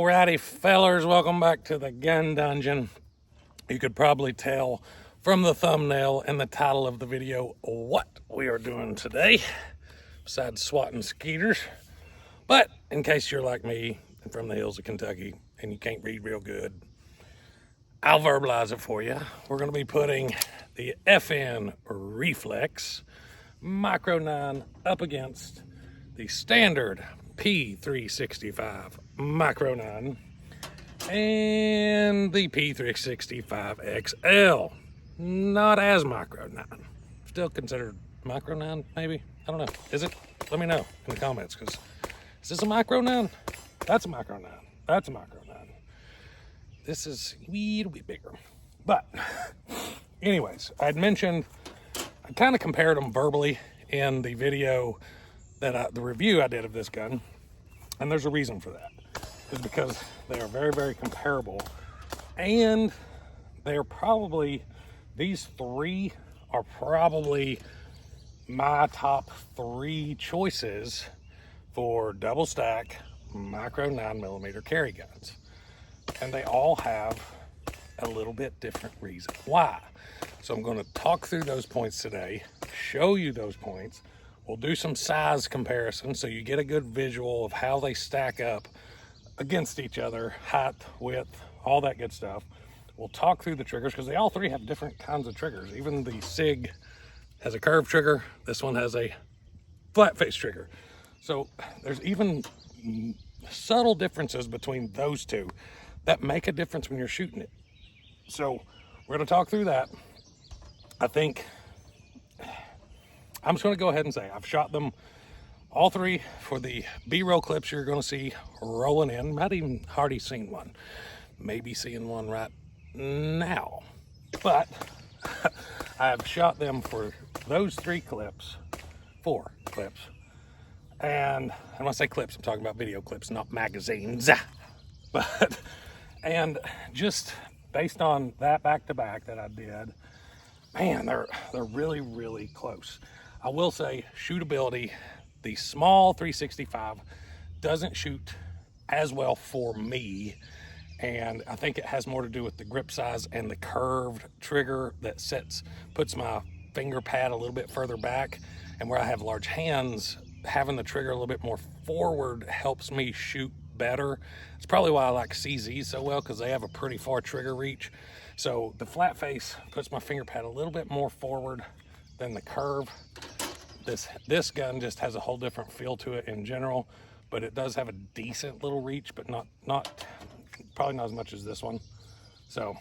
Alrighty, fellers, welcome back to the gun dungeon. You could probably tell from the thumbnail and the title of the video what we are doing today, besides swatting skeeters. But in case you're like me and from the hills of Kentucky and you can't read real good, I'll verbalize it for you. We're going to be putting the FN Reflex Micro 9 up against the standard P365 Micro 9 and the P365 XL. Not as Micro 9. Still considered Micro 9, maybe? I don't know. Is it? Let me know in the comments, because is this a Micro 9? That's a Micro 9. That's a Micro 9. This is a little bit bigger. But anyways, I'd mentioned, I kind of compared them verbally in the video that the review I did of this gun, and there's a reason for that. Is because they are very, very comparable, and they're probably, these three are probably my top three choices for double stack micro 9mm carry guns, and they all have a little bit different reason why. So I'm going to talk through those points today, show you those points. We'll do some size comparisons so you get a good visual of how they stack up against each other, height, width, all that good stuff. We'll talk through the triggers, because they all three have different kinds of triggers. Even the SIG has a curved trigger. This one has a flat face trigger. So there's even subtle differences between those two that make a difference when you're shooting it. So we're going to talk through that. I think I'm just going to go ahead and say I've shot them all three for the B-roll clips you're going to see rolling in. Might even already seen one. Maybe seeing one right now. But I've shot them for those three clips, 4 clips. And when I say clips, I'm talking about video clips, not magazines. But, and just based on that back-to-back that I did, man, they're really, really close. I will say shootability, the small 365 doesn't shoot as well for me, and I think it has more to do with the grip size and the curved trigger that puts my finger pad a little bit further back, and where I have large hands, having the trigger a little bit more forward helps me shoot better. It's probably why I like CZs so well, because they have a pretty far trigger reach. So the flat face puts my finger pad a little bit more forward than the curve. This gun just has a whole different feel to it in general, but it does have a decent little reach, but probably not as much as this one. So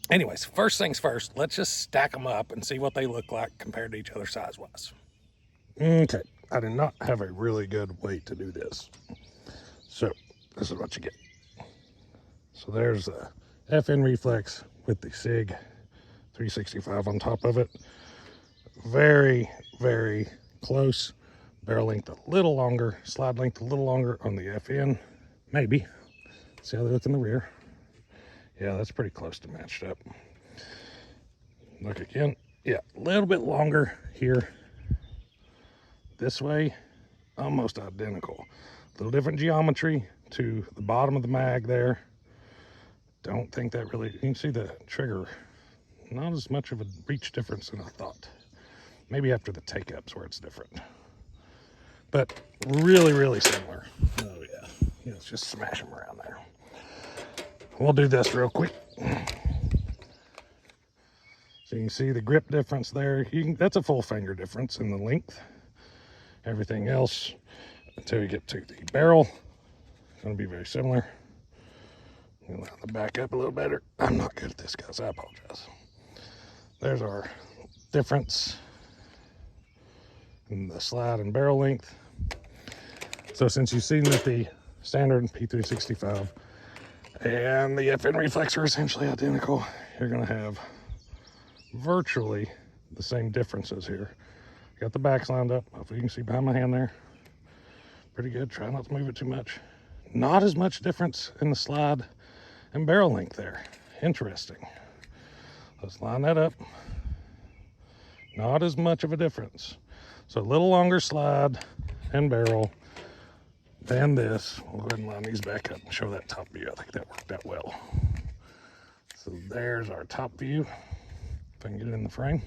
anyways, first things first, let's just stack them up and see what they look like compared to each other size-wise. Okay, I do not have a really good way to do this. So this is what you get. So there's the FN Reflex with the SIG 365 on top of it. Very, very close. Barrel length a little longer, slide length a little longer on the FN, maybe. See how they look in the rear. Yeah, that's pretty close to matched up. Look again. Yeah, a little bit longer here. This way, almost identical. A little different geometry to the bottom of the mag there. Don't think that really, you can see the trigger, not as much of a reach difference than I thought. Maybe after the take-ups where it's different. But really, really similar. Oh yeah, let's just smash them around there. We'll do this real quick. So you can see the grip difference there. That's a full finger difference in the length. Everything else, until you get to the barrel, it's going to be very similar. I'm going to back up a little better. I'm not good at this, guys. I apologize. There's our difference in the slide and barrel length. So since you've seen that the standard P365 and the FN Reflex are essentially identical, you're going to have virtually the same differences here. Got the backs lined up. Hopefully you can see behind my hand there. Pretty good. Try not to move it too much. Not as much difference in the slide and barrel length there. Interesting. Let's line that up. Not as much of a difference. So a little longer slide and barrel. Then this, we'll go ahead and line these back up and show that top view. I think that worked out well. So there's our top view. If I can get it in the frame.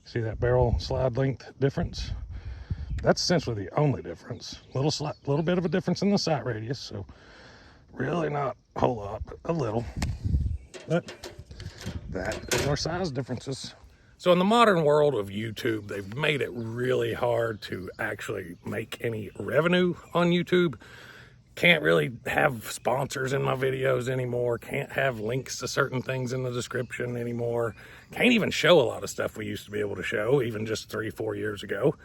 See that barrel slide length difference? That's essentially the only difference. Little bit of a difference in the sight radius, so really not a whole lot, but a little. But that is our size differences. So in the modern world of YouTube, they've made it really hard to actually make any revenue on YouTube. Can't really have sponsors in my videos anymore. Can't have links to certain things in the description anymore. Can't even show a lot of stuff we used to be able to show, even just 3-4 years ago.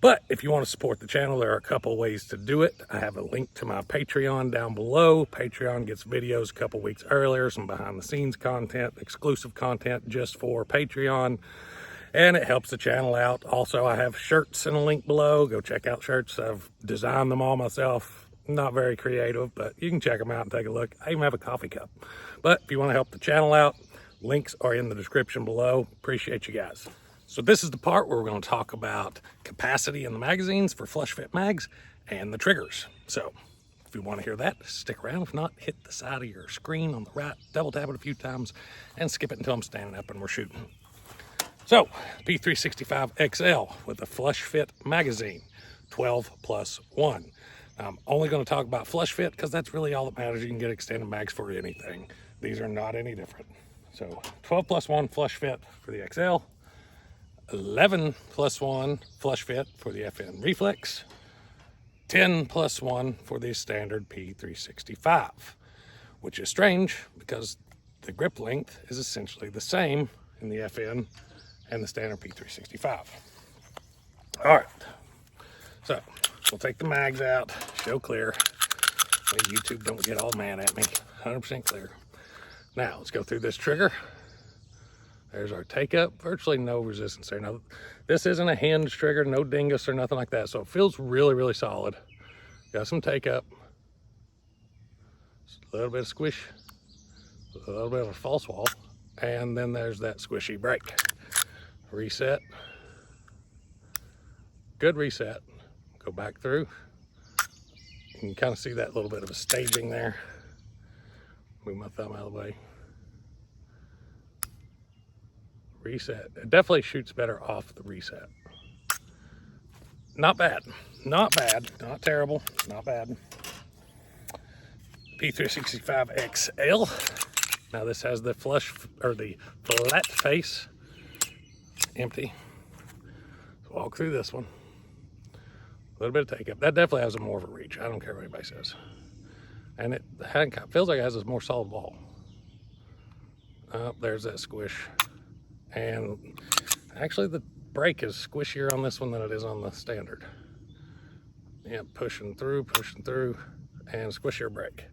But if you want to support the channel, there are a couple ways to do it. I have a link to my Patreon down below. Patreon gets videos a couple weeks earlier, some behind the scenes content, exclusive content just for Patreon, and it helps the channel out. Also, I have shirts in a link below. Go check out shirts. I've designed them all myself. Not very creative, but you can check them out and take a look. I even have a coffee cup. But if you want to help the channel out, links are in the description below. Appreciate you guys. So this is the part where we're going to talk about capacity in the magazines for flush fit mags and the triggers. So if you want to hear that, stick around. If not, hit the side of your screen on the right, double tap it a few times, and skip it until I'm standing up and we're shooting. So P365 XL with a flush fit magazine, 12+1. I'm only going to talk about flush fit because that's really all that matters. You can get extended mags for anything. These are not any different. So 12+1 flush fit for the XL. 11+1 flush fit for the FN Reflex, 10+1 for the standard P365, which is strange because the grip length is essentially the same in the FN and the standard P365. All right, so we'll take the mags out, show clear. YouTube don't get all mad at me, 100% clear. Now let's go through this trigger. There's our take up, virtually no resistance there. Now, this isn't a hinge trigger, no dingus or nothing like that. So it feels really, really solid. Got some take up, a little bit of squish, a little bit of a false wall, and then there's that squishy brake. Reset, good reset. Go back through. You can kind of see that little bit of a staging there. Move my thumb out of the way. Reset. It definitely shoots better off the reset. Not bad. Not bad. Not terrible. Not bad. P365 XL. Now this has the flush or the flat face. Empty. So walk through this one. A little bit of take up. That definitely has a more of a reach. I don't care what anybody says. And it feels like it has a more solid wall. Oh, there's that squish. And actually the brake is squishier on this one than it is on the standard. Yeah, pushing through, and squishier brake.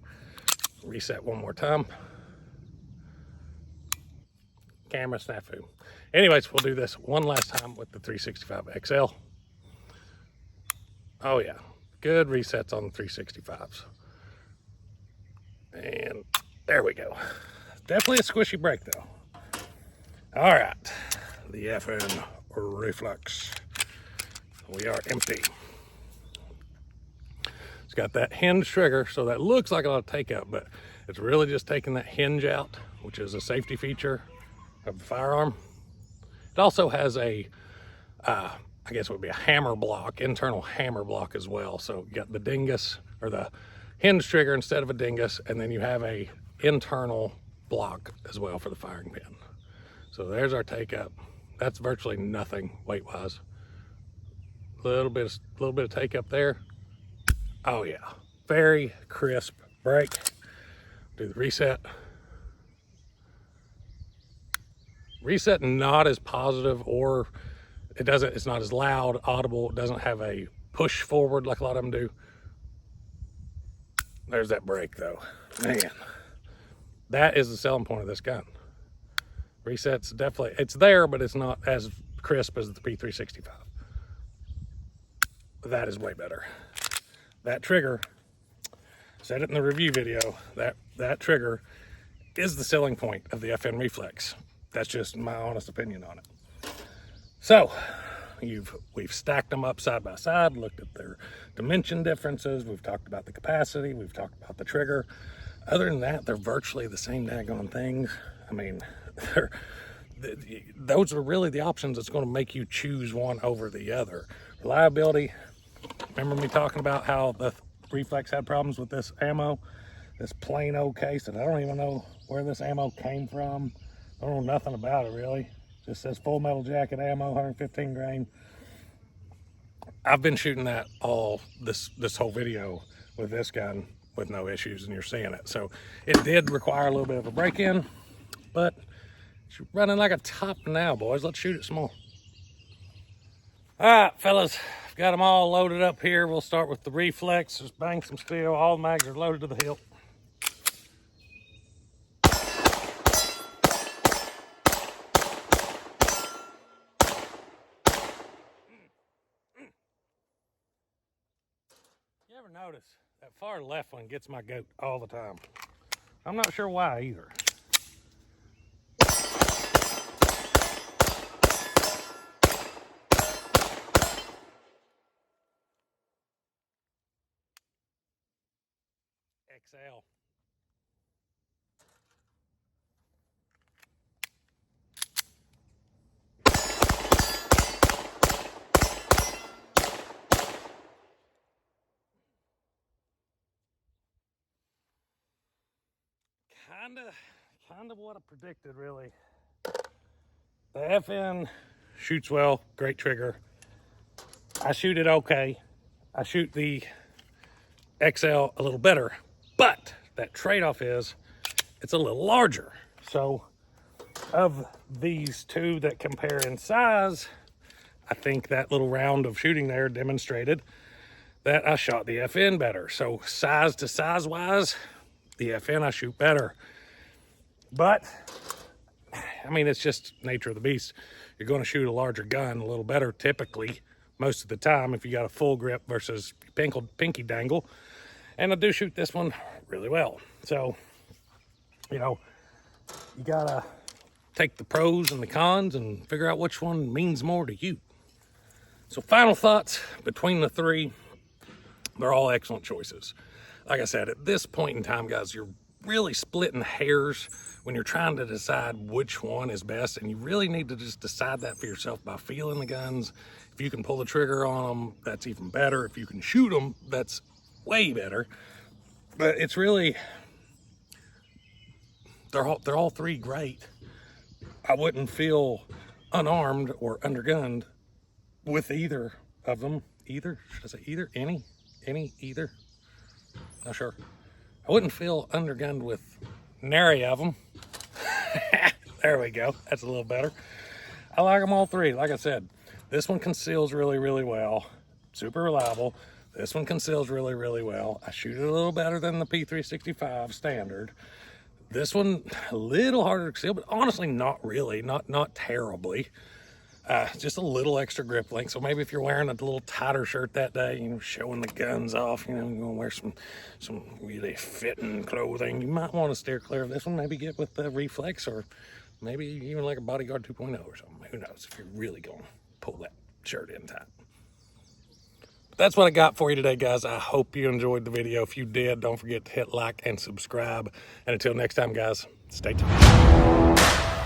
Reset one more time. Camera snafu. Anyways, we'll do this one last time with the 365 XL. Oh yeah, good resets on the 365s. And there we go. Definitely a squishy brake though. All right, the FN Reflex. We are empty. It's got that hinge trigger, so that looks like a lot of take up, but it's really just taking that hinge out, which is a safety feature of the firearm. It also has a, I guess it would be a hammer block, internal hammer block as well. So you got the dingus, or the hinge trigger instead of a dingus, and then you have a internal block as well for the firing pin. So there's our take up. That's virtually nothing weight wise. Little bit of take up there. Oh yeah, very crisp brake. Do the reset. Reset not as positive, or it's not as loud, audible. It doesn't have a push forward like a lot of them do. There's that brake though. Man, that is the selling point of this gun. Reset's definitely, it's there, but it's not as crisp as the P365. That is way better. That trigger, said it in the review video, that trigger is the selling point of the FN Reflex. That's just my honest opinion on it. So, We've stacked them up side by side, looked at their dimension differences. We've talked about the capacity. We've talked about the trigger. Other than that, they're virtually the same daggone things. I mean, those are really the options that's going to make you choose one over the other. Reliability. Remember me talking about how the Reflex had problems with this ammo, this plain old case, and I don't even know where this ammo came from. I don't know nothing about it really. Just says Full Metal Jacket ammo, 115 grain. I've been shooting that all this whole video with this gun with no issues, and you're seeing it. So it did require a little bit of a break-in, but it's running like a top now, boys. Let's shoot it some more. All right, fellas, I've got them all loaded up here. We'll start with the Reflex. Just bang some steel. All the mags are loaded to the hilt. You ever notice that far left one gets my goat all the time? I'm not sure why either. XL. Kind of what I predicted, really. The FN shoots well, great trigger. I shoot it okay. I shoot the XL a little better, but that trade-off is it's a little larger. So of these two that compare in size, I think that little round of shooting there demonstrated that I shot the FN better. So size to size wise, the FN I shoot better. But I mean, it's just nature of the beast. You're going to shoot a larger gun a little better typically most of the time if you got a full grip versus pinky dangle. And I do shoot this one really well. So, you know, you gotta take the pros and the cons and figure out which one means more to you. So final thoughts between the three, they're all excellent choices. Like I said, at this point in time, guys, you're really splitting hairs when you're trying to decide which one is best, and you really need to just decide that for yourself by feeling the guns. If you can pull the trigger on them, that's even better. If you can shoot them, that's way better. But it's really, they're all three great. I wouldn't feel unarmed or undergunned with either of them. Either, should I say either? Either? Not sure. I wouldn't feel undergunned with nary of them. There we go. That's a little better. I like them all three. Like I said, this one conceals really, really well. Super reliable. This one conceals really, really well. I shoot it a little better than the P365 standard. This one, a little harder to conceal, but honestly, not really. Not terribly. Just a little extra grip length. So maybe if you're wearing a little tighter shirt that day, you know, showing the guns off, you know, you're gonna wear some really fitting clothing, you might want to steer clear of this one. Maybe get with the Reflex, or maybe even like a Bodyguard 2.0 or something. Who knows if you're really gonna pull that shirt in tight. But that's what I got for you today, guys. I hope you enjoyed the video. If you did, don't forget to hit like and subscribe. And until next time, guys, stay tuned.